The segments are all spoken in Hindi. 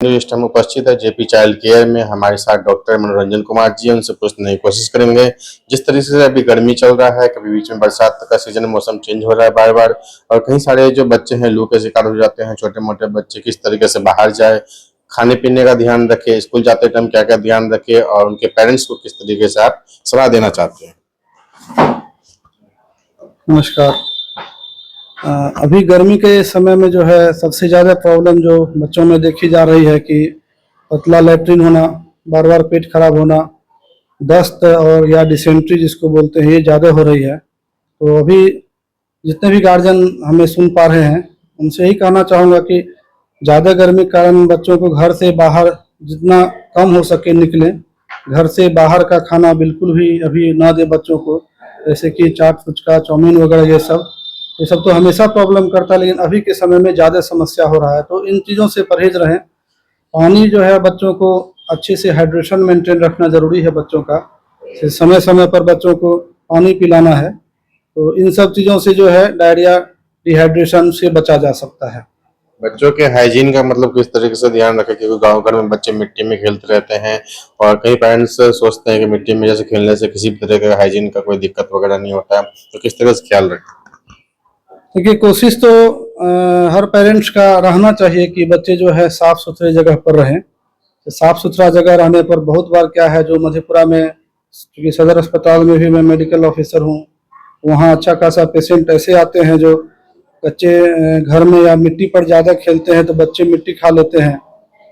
लिस्ट हम उपस्थित है जेपी चाइल्ड केयर में। हमारे साथ डॉक्टर मनोरंजन कुमार जी, उनसे पूछने की कोशिश करेंगे। जिस तरीके से अभी गर्मी चल रहा है, कभी बीच में बरसात का सीजन, मौसम चेंज हो रहा है बार बार, और कई सारे जो बच्चे हैं लू के शिकार हो जाते हैं। छोटे मोटे बच्चे किस तरीके से बाहर जाए, खाने पीने का ध्यान रखे, स्कूल जाते टाइम क्या क्या ध्यान रखे, और उनके पेरेंट्स को किस तरीके से आप सलाह देना चाहते हैं? नमस्कार। अभी गर्मी के समय में जो है सबसे ज़्यादा प्रॉब्लम जो बच्चों में देखी जा रही है कि पतला लैट्रिन होना, बार बार पेट खराब होना, दस्त और या डिसेंट्री जिसको बोलते हैं, ये ज़्यादा हो रही है। तो अभी जितने भी गार्जियन हमें सुन पा रहे हैं उनसे यही कहना चाहूँगा कि ज़्यादा गर्मी के कारण बच्चों को घर से बाहर जितना कम हो सके निकलें। घर से बाहर का खाना बिल्कुल भी अभी ना दें बच्चों को, जैसे कि चाट फुचका चाउमीन वगैरह ये सब तो हमेशा प्रॉब्लम करता है, लेकिन अभी के समय में ज़्यादा समस्या हो रहा है। तो इन चीज़ों से परहेज रहें। पानी जो है बच्चों को अच्छे से हाइड्रेशन मेंटेन रखना ज़रूरी है बच्चों का। समय समय पर बच्चों को पानी पिलाना है। तो इन सब चीज़ों से जो है डायरिया, डिहाइड्रेशन से बचा जा सकता है। बच्चों के हाइजीन का मतलब किस तरीके से ध्यान रखें, क्योंकि गांव घर में बच्चे मिट्टी में खेलते रहते हैं और कई पेरेंट्स सोचते हैं कि मिट्टी में जैसे खेलने से किसी भी तरह का हाइजीन का कोई दिक्कत वगैरह नहीं होता है, तो किस तरह से ख्याल रखें? देखिए, कोशिश तो हर पेरेंट्स का रहना चाहिए कि बच्चे जो है साफ़ सुथरे जगह पर रहें। तो साफ़ सुथरा जगह रहने पर बहुत बार क्या है, जो मधेपुरा में, क्योंकि सदर अस्पताल में भी मैं मेडिकल ऑफिसर हूँ, वहाँ अच्छा खासा पेशेंट ऐसे आते हैं जो बच्चे घर में या मिट्टी पर ज़्यादा खेलते हैं तो बच्चे मिट्टी खा लेते हैं।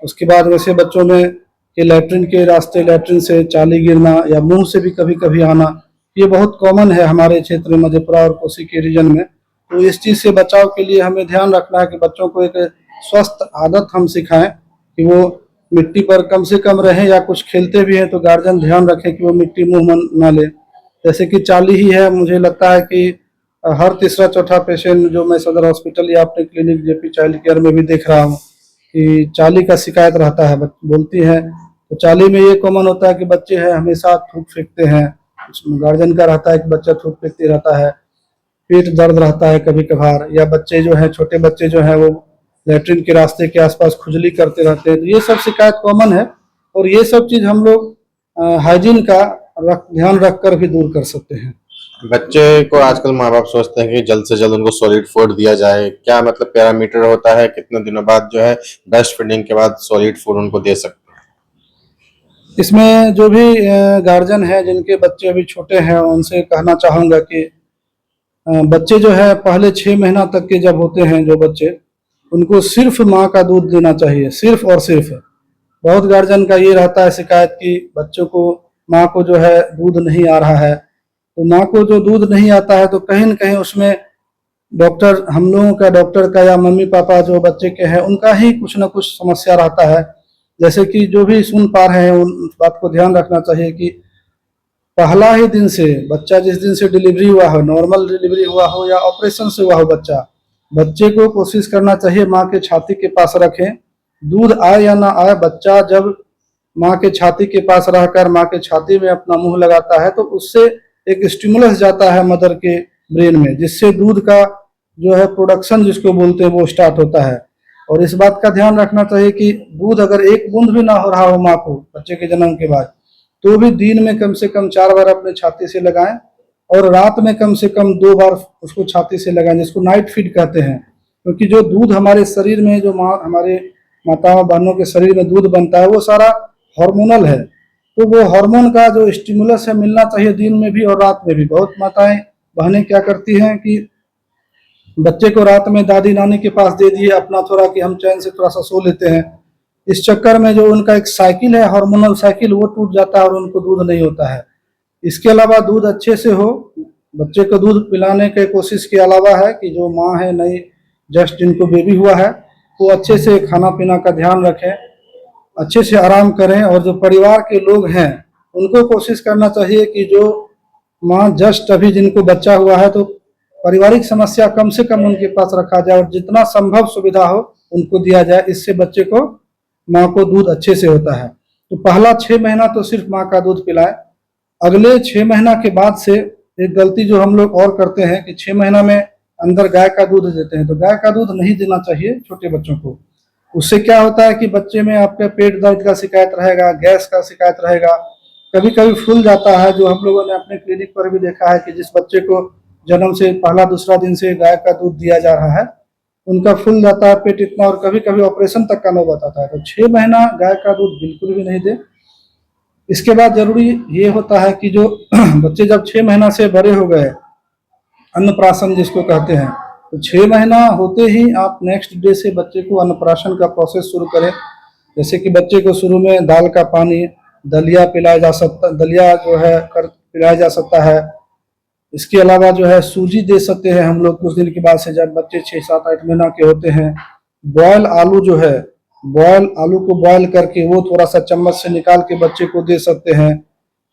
उसके बाद वैसे बच्चों में कि लैट्रिन के रास्ते, लैट्रिन से चाली गिरना या मुंह से भी कभी कभी आना, ये बहुत कॉमन है हमारे क्षेत्र में, मधेपुरा और कोसी के रीजन में। तो इस चीज़ से बचाव के लिए हमें ध्यान रखना है कि बच्चों को एक स्वस्थ आदत हम सिखाएं कि वो मिट्टी पर कम से कम रहें, या कुछ खेलते भी हैं तो गार्जियन ध्यान रखें कि वो मिट्टी मुंह में ना ले। जैसे कि चाली ही है, मुझे लगता है कि हर तीसरा चौथा पेशेंट जो मैं सदर हॉस्पिटल या अपने क्लिनिक जेपी चाइल्ड केयर में भी देख रहा हूँ कि चाली का शिकायत रहता है, बोलती है। तो चाली में ये कॉमन होता है कि बच्चे हैं हमेशा थूक फेंकते हैं। गार्जियन का रहता है कि बच्चा थूक फेंकते रहता है, पेट दर्द रहता है कभी कभार, या बच्चे जो है, छोटे बच्चे जो है वो लेटरिन के रास्ते के आसपास खुजली करते रहते हैं। तो ये सब शिकायत कॉमन है, और ये सब चीज़ हम लोग हाइजीन का ध्यान रख कर भी दूर कर सकते हैं। बच्चे को आजकल माँ बाप सोचते हैं कि जल्द से जल्द उनको सॉलिड फूड दिया जाए। क्या मतलब पैरामीटर होता है, कितने दिनों बाद जो है ब्रेस्ट फीडिंग के बाद सॉलिड फूड उनको दे सकते हैं? इसमें जो भी गार्जियन है जिनके बच्चे अभी छोटे हैं उनसे कहना चाहूँगा कि बच्चे जो है पहले 6 महीना तक के जब होते हैं जो बच्चे, उनको सिर्फ माँ का दूध देना चाहिए, सिर्फ और सिर्फ। बहुत गार्जियन का ये रहता है शिकायत कि बच्चों को, माँ को जो है दूध नहीं आ रहा है। तो माँ को जो दूध नहीं आता है तो कहीं न कहीं उसमें डॉक्टर, हम लोगों का, डॉक्टर का या मम्मी पापा जो बच्चे के हैं उनका ही कुछ ना कुछ समस्या रहता है। जैसे कि जो भी सुन पा रहे हैं उन बात को ध्यान रखना चाहिए कि पहला ही दिन से, बच्चा जिस दिन से डिलीवरी हुआ हो, नॉर्मल डिलीवरी हुआ हो या ऑपरेशन से हुआ हो बच्चा, बच्चे को कोशिश करना चाहिए माँ के छाती के पास रखें। दूध आए या ना आए, बच्चा जब माँ के छाती के पास रहकर माँ के छाती में अपना मुंह लगाता है तो उससे एक स्टिमुलस जाता है मदर के ब्रेन में, जिससे दूध का जो है प्रोडक्शन जिसको बोलते हैं वो स्टार्ट होता है। और इस बात का ध्यान रखना चाहिए कि दूध अगर एक बूंद भी ना हो रहा हो माँ को बच्चे के जन्म के बाद, तो भी दिन में कम से कम 4 बार अपने छाती से लगाएं, और रात में कम से कम 2 बार उसको छाती से लगाएं, जिसको नाइट फीड कहते हैं। क्योंकि जो दूध हमारे शरीर में, जो माँ, हमारे माताओं बहनों के शरीर में दूध बनता है वो सारा हार्मोनल है। तो वो हार्मोन का जो स्टिमुलस है मिलना चाहिए दिन में भी और रात में भी। बहुत माताएं बहनें क्या करती हैं कि बच्चे को रात में दादी नानी के पास दे दिए अपना, थोड़ा कि हम चैन से थोड़ा सा सो लेते हैं। इस चक्कर में जो उनका एक साइकिल है, हार्मोनल साइकिल, वो टूट जाता है और उनको दूध नहीं होता है। इसके अलावा दूध अच्छे से हो, बच्चे को दूध पिलाने के कोशिश के अलावा है कि जो माँ है नई, जस्ट जिनको बेबी हुआ है, वो अच्छे से खाना पीना का ध्यान रखें, अच्छे से आराम करें। और जो परिवार के लोग हैं उनको कोशिश करना चाहिए कि जो माँ जस्ट अभी जिनको बच्चा हुआ है, तो पारिवारिक समस्या कम से कम उनके पास रखा जाए और जितना संभव सुविधा हो उनको दिया जाए। इससे बच्चे को, माँ को दूध अच्छे से होता है। तो पहला 6 महीना तो सिर्फ माँ का दूध पिलाएं। अगले 6 महीना के बाद से एक गलती जो हम लोग और करते हैं कि 6 महीना में अंदर गाय का दूध देते हैं, तो गाय का दूध नहीं देना चाहिए छोटे बच्चों को। उससे क्या होता है कि बच्चे में आपका पेट दर्द का शिकायत रहेगा, गैस का शिकायत रहेगा, कभी कभी फूल जाता है। जो हम लोगों ने अपने क्लिनिक पर भी देखा है कि जिस बच्चे को जन्म से पहला दूसरा दिन से गाय का दूध दिया जा रहा है, उनका फूल जाता है पेट इतना, और कभी कभी ऑपरेशन तक का नौबत आता है। तो 6 महीना गाय का दूध बिल्कुल भी नहीं दे। इसके बाद जरूरी ये होता है कि जो बच्चे जब 6 महीना से बड़े हो गए, अन्नप्राशन जिसको कहते हैं, तो 6 महीना होते ही आप नेक्स्ट डे से बच्चे को अन्नप्राशन का प्रोसेस शुरू करें। जैसे कि बच्चे को शुरू में दाल का पानी, दलिया पिलाया जा सकता, दलिया जो है कर पिलाया जा सकता है। इसके अलावा जो है सूजी दे सकते हैं हम लोग कुछ दिन के बाद से, जब बच्चे 6, 7, 8 महीना के होते हैं। बॉयल आलू जो है, बॉयल आलू को बॉयल करके वो थोड़ा सा चम्मच से निकाल के बच्चे को दे सकते हैं।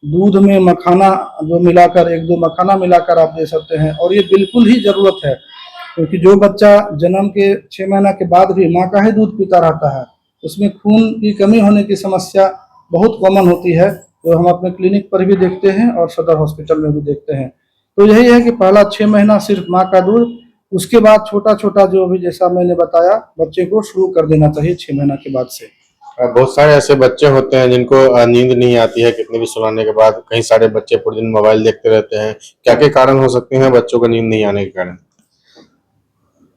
दूध में मखाना जो मिलाकर, 1-2 मखाना मिलाकर आप दे सकते हैं। और ये बिल्कुल ही जरूरत है, क्योंकि जो बच्चा जन्म के 6 महीना के बाद भी माँ का ही दूध पीता रहता है, उसमें खून की कमी होने की समस्या बहुत कॉमन होती है, जो हम अपने क्लिनिक पर भी देखते हैं और सदर हॉस्पिटल में भी देखते हैं। तो यही है कि पहला 6 महीना सिर्फ माँ का दूध, उसके बाद छोटा छोटा जो भी जैसा मैंने बताया बच्चे को शुरू कर देना चाहिए 6 महीना के बाद से। बहुत सारे ऐसे बच्चे होते हैं जिनको नींद नहीं आती है कितने भी सुलाने के बाद। कई सारे बच्चे पूरे दिन मोबाइल देखते रहते हैं। क्या क्या कारण हो सकते हैं बच्चों को नींद नहीं आने के कारण?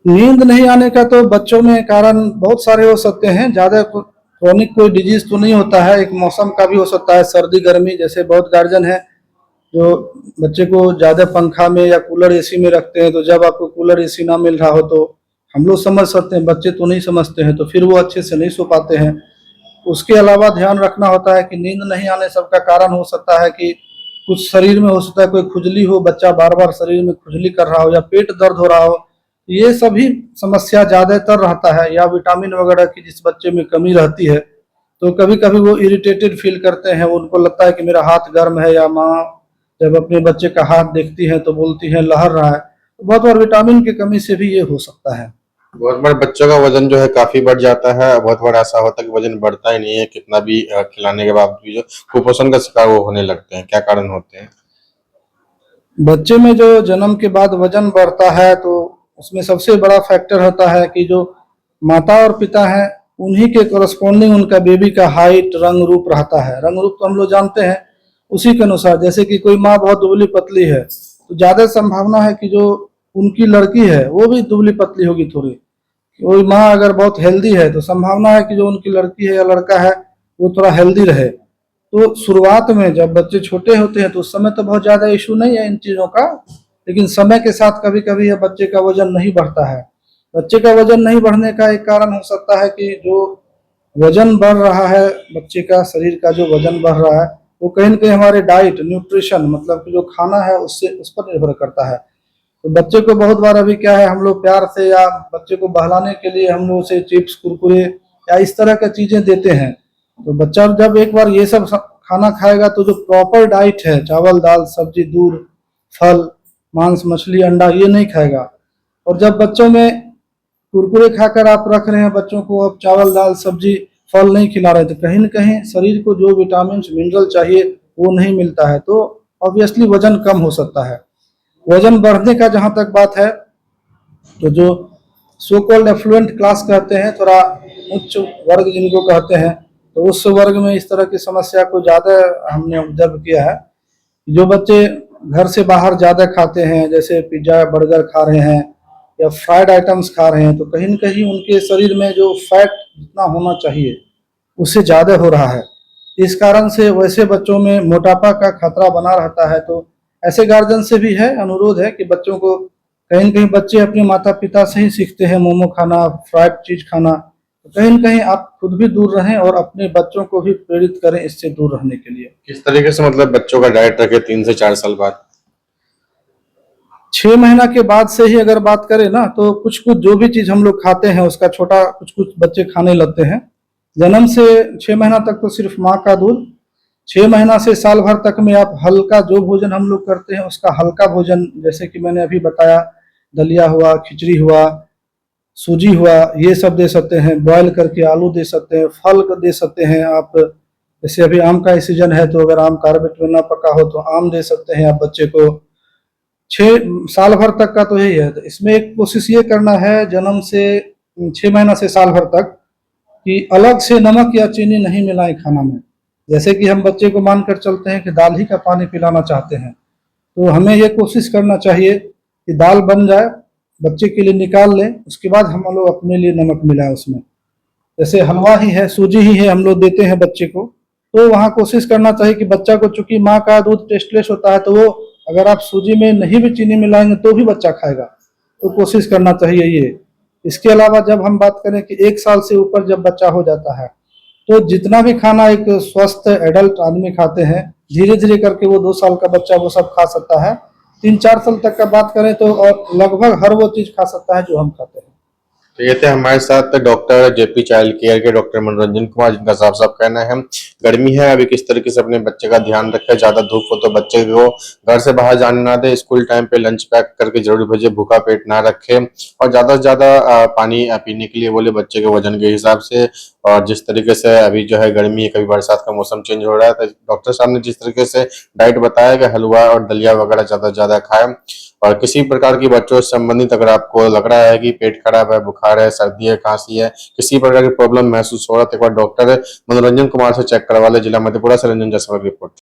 नींद नहीं आने का तो बच्चों में कारण बहुत सारे हो सकते हैं। ज्यादा क्रोनिक कोई डिजीज तो नहीं होता है, एक मौसम का भी हो सकता है, सर्दी गर्मी। जैसे बहुत गार्जियन है जो बच्चे को ज्यादा पंखा में या कूलर एसी में रखते हैं, तो जब आपको कूलर एसी ना मिल रहा हो तो हम लोग समझ सकते हैं, बच्चे तो नहीं समझते हैं, तो फिर वो अच्छे से नहीं सो पाते हैं। उसके अलावा ध्यान रखना होता है कि नींद नहीं आने सबका कारण हो सकता है कि कुछ शरीर में हो सकता है, कोई खुजली हो, बच्चा बार बार शरीर में खुजली कर रहा हो, या पेट दर्द हो रहा हो, ये सभी समस्या ज्यादातर रहता है। या विटामिन वगैरह की जिस बच्चे में कमी रहती है, तो कभी कभी वो इरिटेटेड फील करते हैं, उनको लगता है कि मेरा हाथ गर्म है, या माँ जब अपने बच्चे का हाथ देखती है तो बोलती है लहर रहा है। तो बहुत बार विटामिन की कमी से भी ये हो सकता है। बहुत बार बच्चों का वजन जो है काफी बढ़ जाता है। बहुत बार ऐसा होता है कि वजन बढ़ता ही नहीं है, कितना भी खिलाने के बाद भी जो कुपोषण का शिकार वो होने लगते हैं। क्या कारण होते हैं? बच्चे में जो जन्म के बाद वजन बढ़ता है, तो उसमें सबसे बड़ा फैक्टर होता है कि जो माता और पिता हैं उन्हीं के कोरस्पॉन्डिंग उनका बेबी का हाइट, रंग रूप रहता है। रंग रूप तो हम लोग जानते हैं, उसी के अनुसार जैसे कि कोई माँ बहुत दुबली पतली है, तो ज्यादा संभावना है कि जो उनकी लड़की है वो भी दुबली पतली होगी थोड़ी। कोई माँ अगर बहुत हेल्दी है तो संभावना है कि जो उनकी लड़की है या लड़का है वो थोड़ा हेल्दी रहे। तो शुरुआत में जब बच्चे छोटे होते हैं तो उस समय तो बहुत ज्यादा इशू नहीं है इन चीजों का, लेकिन समय के साथ कभी कभी यह बच्चे का वजन नहीं बढ़ता है। बच्चे का वजन नहीं बढ़ने का एक कारण हो सकता है कि जो वजन बढ़ रहा है, बच्चे का शरीर का जो वजन बढ़ रहा है, वो कहीं ना कहीं हमारे डाइट, न्यूट्रिशन मतलब कि जो खाना है उससे, उस पर निर्भर करता है। तो बच्चे को बहुत बार अभी क्या है, हम लोग प्यार से या बच्चे को बहलाने के लिए हम लोग उसे चिप्स, कुरकुरे या इस तरह की चीजें देते हैं। तो बच्चा जब एक बार ये सब खाना खाएगा तो जो प्रॉपर डाइट है, चावल दाल सब्जी दूध फल मांस मछली अंडा, ये नहीं खाएगा। और जब बच्चों में कुरकुरे खाकर आप रख रहे हैं बच्चों को, अब चावल दाल सब्जी फल नहीं खिला रहे, तो कहीं ना कहीं शरीर को जो विटामिन मिनरल चाहिए वो नहीं मिलता है, तो ऑब्वियसली वजन कम हो सकता है। वजन बढ़ने का जहां तक बात है, तो जो सो कॉल्ड एफ्लुएंट क्लास कहते हैं, थोड़ा उच्च वर्ग जिनको कहते हैं, तो उस वर्ग में इस तरह की समस्या को ज्यादा हमने ऑब्जर्व किया है। जो बच्चे घर से बाहर ज्यादा खाते हैं, जैसे पिज्जा बर्गर खा रहे हैं या फ्राइड आइटम्स खा रहे हैं, तो कहीं न कहीं उनके शरीर में जो फैट जितना होना चाहिए उससे ज्यादा हो रहा है। इस कारण से वैसे बच्चों में मोटापा का खतरा बना रहता है। तो ऐसे गार्जियन से भी है, अनुरोध है कि बच्चों को, कहीं न कहीं बच्चे अपने माता पिता से ही सीखते हैं मोमो खाना, फ्राइड चीज खाना, तो कहीं न कहीं आप खुद भी दूर रहें और अपने बच्चों को भी प्रेरित करें इससे दूर रहने के लिए। किस तरीके से मतलब बच्चों का डाइट रखे 3 से 4 साल बाद? 6 महीना के बाद से ही अगर बात करें ना, तो कुछ कुछ जो भी चीज हम लोग खाते हैं उसका छोटा कुछ कुछ बच्चे खाने लगते हैं। जन्म से 6 महीना तक तो सिर्फ माँ का दूध, 6 महीना से साल भर तक में आप हल्का जो भोजन हम लोग करते हैं उसका हल्का भोजन, जैसे कि मैंने अभी बताया, दलिया हुआ, खिचड़ी हुआ, सूजी हुआ, ये सब दे सकते हैं। बॉयल करके आलू दे सकते हैं, फल को दे सकते हैं आप। जैसे अभी आम का सीजन है, तो अगर आम कार्बेट में ना पका हो तो आम दे सकते हैं आप बच्चे को। 6 साल भर तक का तो यही है। तो इसमें एक कोशिश ये करना है, जन्म से 6 महीना से साल भर तक कि अलग से नमक या चीनी नहीं मिलाएं खाना में। जैसे कि हम बच्चे को मानकर चलते हैं कि दाल ही का पानी पिलाना चाहते हैं, तो हमें ये कोशिश करना चाहिए कि दाल बन जाए, बच्चे के लिए निकाल लें, उसके बाद हम लोग अपने लिए नमक मिलाएं उसमें। जैसे हलवा ही है, सूजी ही है, हम लोग देते हैं बच्चे को, तो वहाँ कोशिश करना चाहिए कि बच्चा को, चूंकि माँ का दूध टेस्टलेस होता है, तो वो अगर आप सूजी में नहीं भी चीनी मिलाएंगे तो भी बच्चा खाएगा, तो कोशिश करना चाहिए ये। इसके अलावा जब हम बात करें कि 1 साल से ऊपर जब बच्चा हो जाता है, तो जितना भी खाना एक स्वस्थ एडल्ट आदमी खाते हैं, धीरे धीरे करके वो 2 साल का बच्चा वो सब खा सकता है। 3-4 साल तक का बात करें तो और लगभग हर वो चीज खा सकता है जो हम खाते हैं। तो ये थे हमारे साथ डॉक्टर जेपी चाइल्ड केयर के डॉक्टर मनोरंजन कुमार, जिनका साफ साफ कहना है गर्मी है, अभी किस तरीके से अपने बच्चे का ध्यान रखे, ज्यादा धूप हो तो बच्चे को घर से बाहर जाने ना दे, स्कूल टाइम पे लंच पैक करके जरूर भेजे, भूखा पेट ना रखे, और ज्यादा से ज्यादा पानी पीने के लिए बोले बच्चे के वजन के हिसाब से। और जिस तरीके से अभी जो है गर्मी है, कभी बरसात का मौसम चेंज हो रहा है, तो डॉक्टर साहब ने जिस तरीके से डाइट बताया कि हलवा और दलिया वगैरह ज्यादा से ज्यादा खाएं। और किसी प्रकार की बच्चों से संबंधित अगर आपको लग रहा है कि पेट खराब है, बुखार है, सर्दी है, खांसी है, किसी प्रकार की प्रॉब्लम महसूस हो रहा है, तो एक बार डॉक्टर मनोरंजन कुमार से चेक करवा ले। जिला मधेपुरा से रंजन जायसवाल की रिपोर्ट।